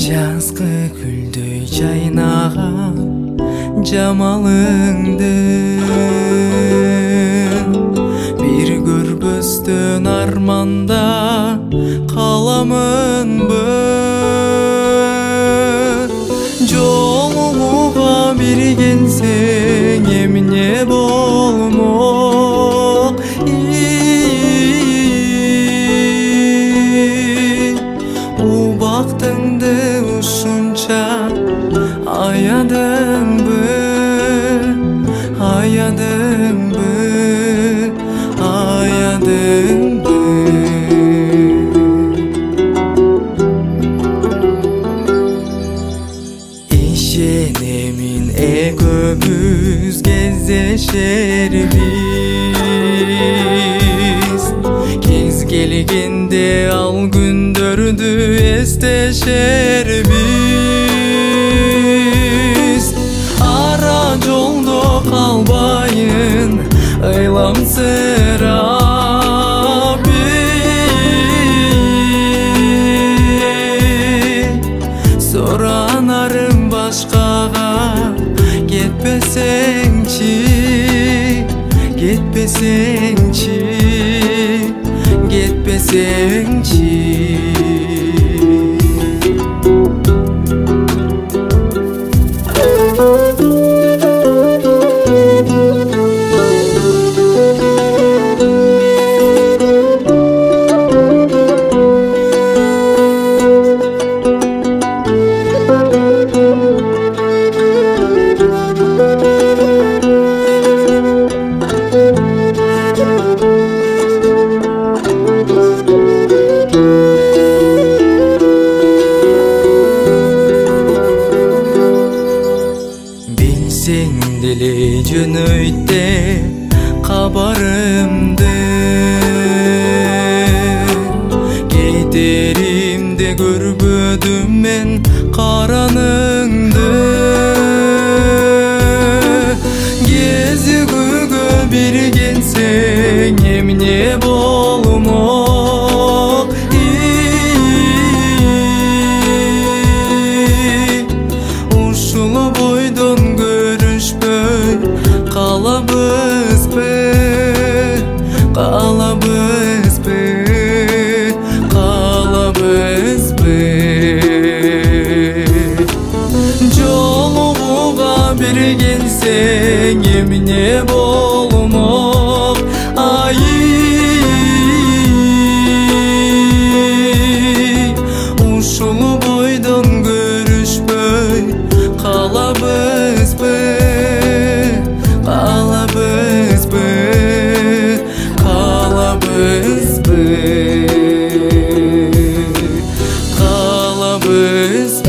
Жазгы күлдөй жайнаган жамалыңды бир көрбөстөн арманда каламынбы, жолугуга бир келсең эмне болмок, убактыңды ушунча аядыңбы, аядыңбы, аядыңбы. Ишенемин экөөбүз кездешербиз, кез келгенде ал күндөрдү эстешербиз. Ара жолдо калбайын ыйламсырап, суранарым башкага кетпесеңчи, кетпесеңчи, кетпесеңчи. Билсең деле жөнөйт кабарымды, кетеримде көрбөдүм мен караныңды. Кезигүүгө бир келсең эмне болмок, ушул бойдон көрүшпөй калабызбы, калабызбы, калабызбы. Жолугуга бир келсең эмне болмок, ушул бойдон көрүшпөй калабызбы, калабызбы, калабызбы, калабызбы.